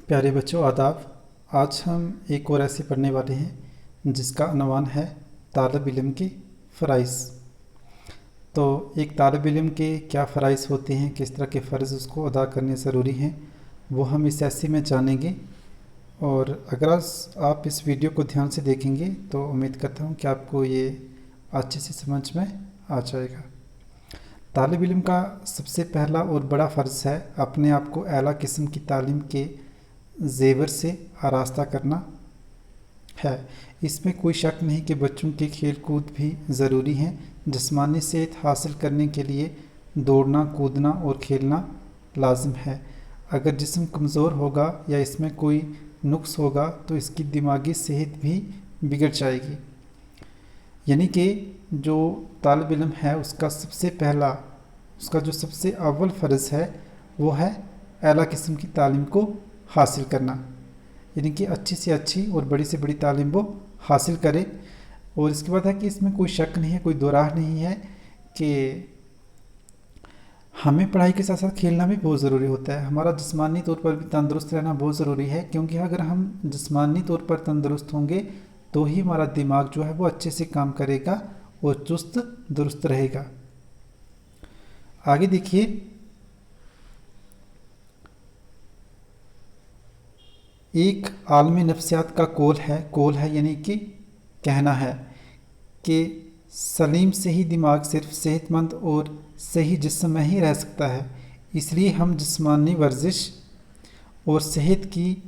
प्यारे बच्चों आदाब। आज हम एक और ऐसे पढ़ने वाले हैं जिसका अनवान है तालिब इल्म के फ़राइज़। तो एक तालिब इल्म के क्या फ़राइज़ होते हैं, किस तरह के फ़र्ज़ उसको अदा करने ज़रूरी हैं, वो हम इस ऐसे में जानेंगे। और अगर आप इस वीडियो को ध्यान से देखेंगे तो उम्मीद करता हूँ कि आपको ये अच्छे से समझ में आ जाएगा। तालिब इल्म का सबसे पहला और बड़ा फ़र्ज़ है अपने आप को आला किस्म की तालीम के ज़ेवर से आरास्ता करना है। इसमें कोई शक नहीं कि बच्चों के खेल कूद भी ज़रूरी हैं। जिस्मानी सेहत हासिल करने के लिए दौड़ना, कूदना और खेलना लाजिम है। अगर जिस्म कमज़ोर होगा या इसमें कोई नुक्स होगा तो इसकी दिमागी सेहत भी बिगड़ जाएगी। यानी कि जो तालिब इल्म है उसका जो सबसे अव्वल फ़र्ज़ है वो है आला किस्म की तालीम को हासिल करना, यानी कि अच्छी से अच्छी और बड़ी से बड़ी तालीम वो हासिल करे। और इसके बाद है कि इसमें कोई शक नहीं है, कोई दो राह नहीं है कि हमें पढ़ाई के साथ साथ खेलना भी बहुत ज़रूरी होता है। हमारा जिस्मानी तौर पर भी तंदुरुस्त रहना बहुत ज़रूरी है, क्योंकि अगर हम जिस्मानी तौर पर तंदुरुस्त होंगे तो ही हमारा दिमाग जो है वो अच्छे से काम करेगा और चुस्त दुरुस्त रहेगा। आगे देखिए, एक आलमी नफ्सियात का कौल है यानी कि कहना है कि सलीम सही दिमाग सिर्फ सेहतमंद और सही जिस्म में ही रह सकता है। इसलिए हम जिस्मानी वर्जिश और सेहत की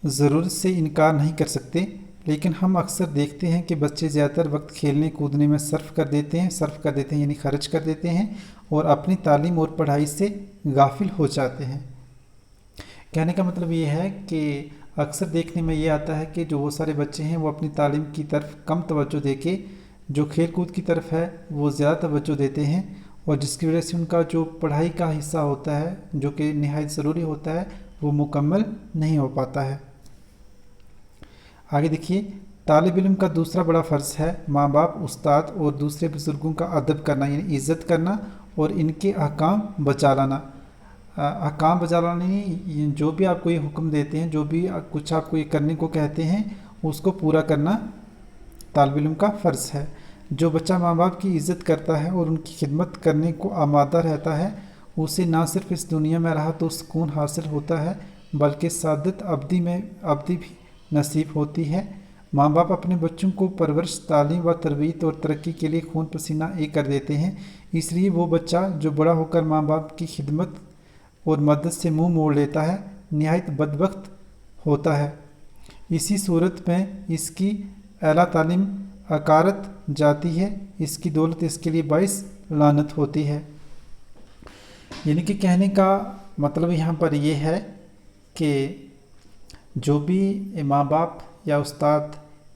ज़रूरत से इनकार नहीं कर सकते, लेकिन हम अक्सर देखते हैं कि बच्चे ज़्यादातर वक्त खेलने कूदने में सर्फ़ कर देते हैं यानी खर्च कर देते हैं और अपनी तालीम और पढ़ाई से गाफिल हो जाते हैं। कहने का मतलब ये है कि अक्सर देखने में ये आता है कि जो वो सारे बच्चे हैं वो अपनी तालीम की तरफ कम तवज्जो देके जो खेल कूद की तरफ है वो ज़्यादा तवज्जो देते हैं, और जिसकी वजह से उनका जो पढ़ाई का हिस्सा होता है जो कि निहायत ज़रूरी होता है वो मुकम्मल नहीं हो पाता है। आगे देखिए, तालिब इल्म का दूसरा बड़ा फ़र्ज़ है माँ बाप, उस्ताद और दूसरे बुज़ुर्गों का अदब करना, यानी इज़्ज़त करना और इनके अहकाम बचा लाना। अहकाम बचा लाना नहीं, जो भी आपको ये हुक्म देते हैं, जो भी कुछ आपको ये करने को कहते हैं उसको पूरा करना तालिब इल्म का फ़र्ज़ है। जो बच्चा माँ बाप की इज़्ज़त करता है और उनकी खिदमत करने को आमादा रहता है उसे ना सिर्फ इस दुनिया में राहत और सुकून हासिल होता है बल्कि सादत अबदी भी नसीब होती है। माँ बाप अपने बच्चों को परवरिश, तालीम व तरबियत और तरक्की के लिए खून पसीना एक कर देते हैं। इसलिए वो बच्चा जो बड़ा होकर माँ बाप की खिदमत और मदद से मुंह मोड़ लेता है निहायत बदबख्त होता है। इसी सूरत में इसकी आला तालीम अकारत जाती है, इसकी दौलत इसके लिए बाइस लानत होती है। यानी कि कहने का मतलब यहाँ पर ये है कि जो भी माँ बाप या उस्ताद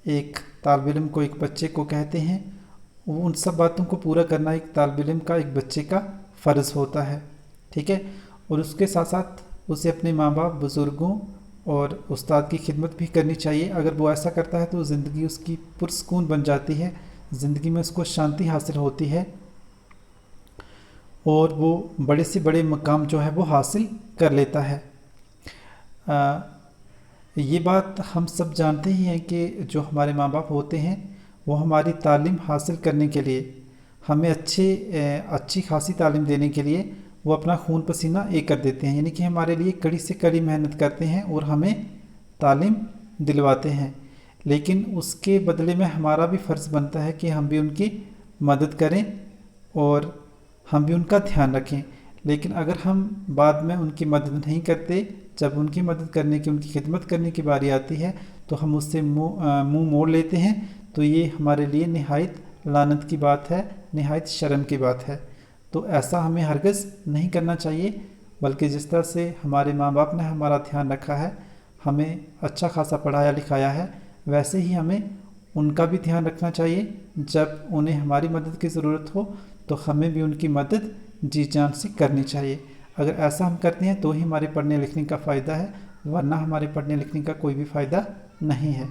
एक तालिब इल्म को, एक बच्चे को कहते हैं, वो उन सब बातों को पूरा करना एक तालिब इल्म का, एक बच्चे का फ़र्ज़ होता है। ठीक है। और उसके साथ साथ उसे अपने माँ बाप, बुज़ुर्गों और उस्ताद की खिदमत भी करनी चाहिए। अगर वो ऐसा करता है तो ज़िंदगी उसकी पुरसकून बन जाती है, ज़िंदगी में उसको शांति हासिल होती है और वो बड़े से बड़े मकाम जो है वो हासिल कर लेता है। ये बात हम सब जानते ही हैं कि जो हमारे माँ बाप होते हैं वो हमारी तालीम हासिल करने के लिए, हमें अच्छी खासी तालीम देने के लिए वो अपना खून पसीना एक कर देते हैं, यानी कि हमारे लिए कड़ी से कड़ी मेहनत करते हैं और हमें तालीम दिलवाते हैं। लेकिन उसके बदले में हमारा भी फ़र्ज़ बनता है कि हम भी उनकी मदद करें और हम भी उनका ध्यान रखें। लेकिन अगर हम बाद में उनकी मदद नहीं करते, जब उनकी मदद करने की, उनकी खिदमत करने की बारी आती है तो हम उससे मुंह मोड़ लेते हैं, तो ये हमारे लिए निहायत लानत की बात है, निहायत शर्म की बात है। तो ऐसा हमें हरगिज़ नहीं करना चाहिए, बल्कि जिस तरह से हमारे माँ बाप ने हमारा ध्यान रखा है, हमें अच्छा खासा पढ़ाया लिखाया है, वैसे ही हमें उनका भी ध्यान रखना चाहिए। जब उन्हें हमारी मदद की ज़रूरत हो तो हमें भी उनकी मदद जी जान से करनी चाहिए। अगर ऐसा हम करते हैं तो ही हमारे पढ़ने लिखने का फ़ायदा है, वरना हमारे पढ़ने लिखने का कोई भी फ़ायदा नहीं है।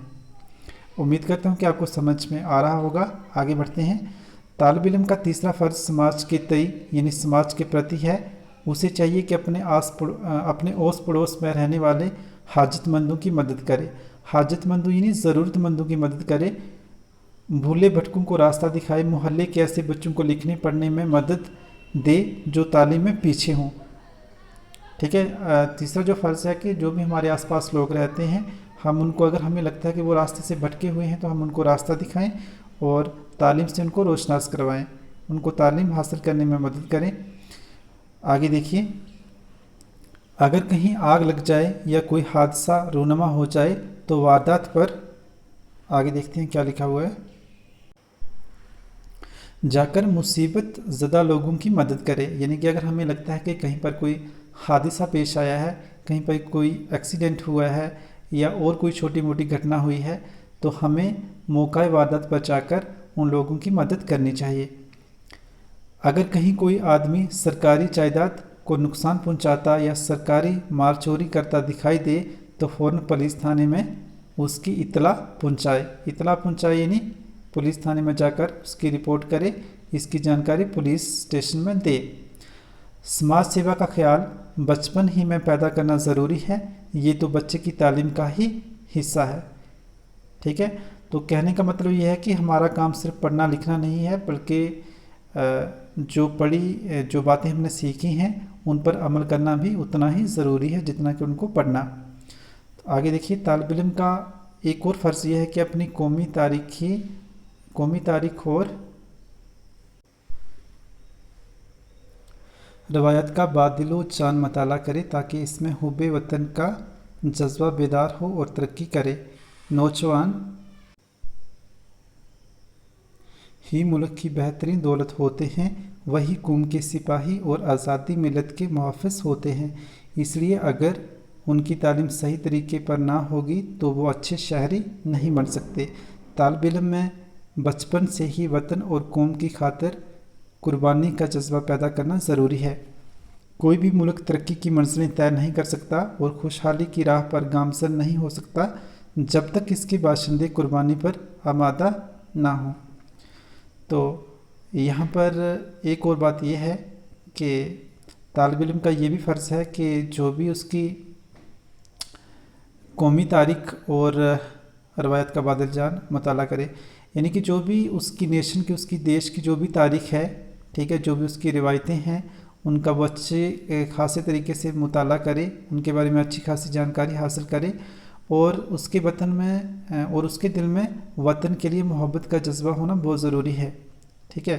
उम्मीद करता हूँ कि आपको समझ में आ रहा होगा। आगे बढ़ते हैं। तालिब इल्म का तीसरा फ़र्ज़ समाज के तई यानी समाज के प्रति है उसे चाहिए कि अपने ओस पड़ोस में रहने वाले हाजतमंदों की मदद करे। हाजतमंदों यानी ज़रूरतमंदों की मदद करे, भूले भटकों को रास्ता दिखाए, मोहल्ले के ऐसे बच्चों को लिखने पढ़ने में मदद दे जो तालीम में पीछे हों। ठीक है। तीसरा जो फ़र्ज़ है कि जो भी हमारे आसपास लोग रहते हैं, हम उनको, अगर हमें लगता है कि वो रास्ते से भटके हुए हैं, तो हम उनको रास्ता दिखाएं और तालीम से उनको रोशनास करवाएं, उनको तालीम हासिल करने में मदद करें। आगे देखिए, अगर कहीं आग लग जाए या कोई हादसा रूनमा हो जाए तो वारदात पर, आगे देखते हैं क्या लिखा हुआ है, जाकर मुसीबत ज़दा लोगों की मदद करे। यानी कि अगर हमें लगता है कि कहीं पर कोई हादसा पेश आया है, कहीं पर कोई एक्सीडेंट हुआ है या और कोई छोटी मोटी घटना हुई है, तो हमें मौका वारदात पर जाकर उन लोगों की मदद करनी चाहिए। अगर कहीं कोई आदमी सरकारी जायदाद को नुकसान पहुंचाता या सरकारी माल चोरी करता दिखाई दे तो फ़ौरन पुलिस थाने में उसकी इत्तला पहुंचाए यानी पुलिस थाने में जाकर उसकी रिपोर्ट करे, इसकी जानकारी पुलिस स्टेशन में दे। समाज सेवा का ख्याल बचपन ही में पैदा करना ज़रूरी है, ये तो बच्चे की तालीम का ही हिस्सा है। ठीक है। तो कहने का मतलब ये है कि हमारा काम सिर्फ पढ़ना लिखना नहीं है, बल्कि जो बातें हमने सीखी हैं उन पर अमल करना भी उतना ही ज़रूरी है जितना कि उनको पढ़ना। तो आगे देखिए, तालिब इल्म का एक और फ़र्ज़ यह है कि अपनी कौमी तारीख़ और रवायत का बादिलो जान मताला करे ताकि इसमें हुब्बे वतन का जज्बा बेदार हो और तरक्की करे। नौजवान ही मुल्क की बेहतरीन दौलत होते हैं, वही कौम के सिपाही और आज़ादी मिलत के मुहाफ़िज़ होते हैं। इसलिए अगर उनकी तालीम सही तरीके पर ना होगी तो वो अच्छे शहरी नहीं बन सकते। तालिब इल्म में बचपन से ही वतन और कौम की खातिर कुर्बानी का जज्बा पैदा करना ज़रूरी है। कोई भी मुल्क तरक्की की मंजिलें तय नहीं कर सकता और खुशहाली की राह पर गामज़न नहीं हो सकता जब तक इसके बाशिंदे कुर्बानी पर आमादा ना हो। तो यहाँ पर एक और बात यह है कि तालिब इल्म का ये भी फ़र्ज़ है कि जो भी उसकी कौमी तारीख़ और रवायत का बादिल जान मताला करे, यानी कि जो भी उसकी नेशन की, उसकी देश की जो भी तारीख़ है, ठीक है, जो भी उसकी रिवायतें हैं, उनका वो अच्छे खासे तरीके से मुताला करे, उनके बारे में अच्छी खासी जानकारी हासिल करे और उसके वतन में और उसके दिल में वतन के लिए मोहब्बत का जज्बा होना बहुत ज़रूरी है। ठीक है।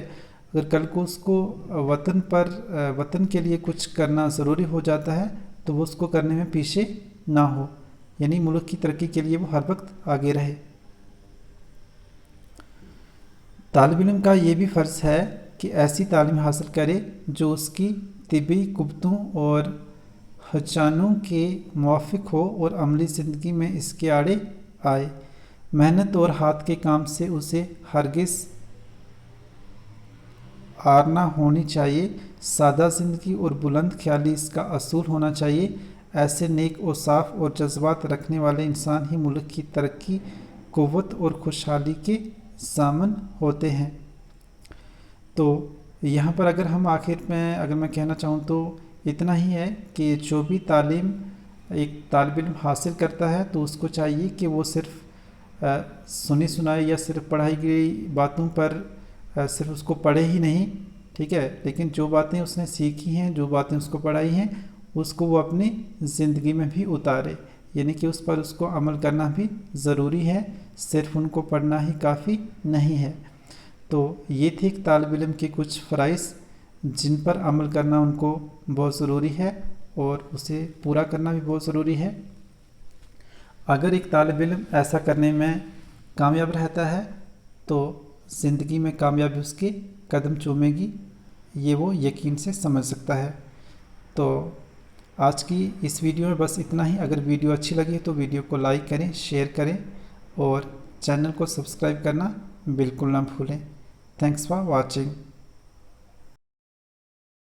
अगर कल को उसको वतन के लिए कुछ करना ज़रूरी हो जाता है तो वो उसको करने में पीछे ना हो, यानी मुल्क की तरक्की के लिए वो हर वक्त आगे रहे। तालिब इल्म का ये भी फ़र्ज़ है कि ऐसी तालीम हासिल करे जो उसकी तिबी कुव्वतों और हजानों के मुवाफ़िक हो और अमली ज़िंदगी में इसके आड़े आए। मेहनत और हाथ के काम से उसे हरगिज़ आर ना होनी चाहिए। सादा ज़िंदगी और बुलंद ख्याली इसका असूल होना चाहिए। ऐसे नेक और साफ़ और जज्बात रखने वाले इंसान ही मुल्क की तरक्की, कुव्वत और खुशहाली के ज़ामन होते हैं। तो यहाँ पर अगर हम आखिर में अगर मैं कहना चाहूँ तो इतना ही है कि जो भी तालीम एक तालिब इल्म हासिल करता है तो उसको चाहिए कि वो सिर्फ सुनी सुनाई या सिर्फ पढ़ाई गई बातों पर सिर्फ उसको पढ़े ही नहीं, ठीक है, लेकिन जो बातें उसने सीखी हैं, जो बातें उसको पढ़ाई हैं, उसको वो अपनी ज़िंदगी में भी उतारे, यानी कि उस पर उसको अमल करना भी ज़रूरी है, सिर्फ उनको पढ़ना ही काफ़ी नहीं है। तो ये थे एक तालिब इल्म के कुछ फ़राइज़ जिन पर अमल करना उनको बहुत ज़रूरी है और उसे पूरा करना भी बहुत ज़रूरी है। अगर एक तालिब इल्म ऐसा करने में कामयाब रहता है तो ज़िंदगी में कामयाबी उसके कदम चूमेगी, ये वो यकीन से समझ सकता है। तो आज की इस वीडियो में बस इतना ही। अगर वीडियो अच्छी लगी तो वीडियो को लाइक करें, शेयर करें और चैनल को सब्सक्राइब करना बिल्कुल ना भूलें। Thanks for watching.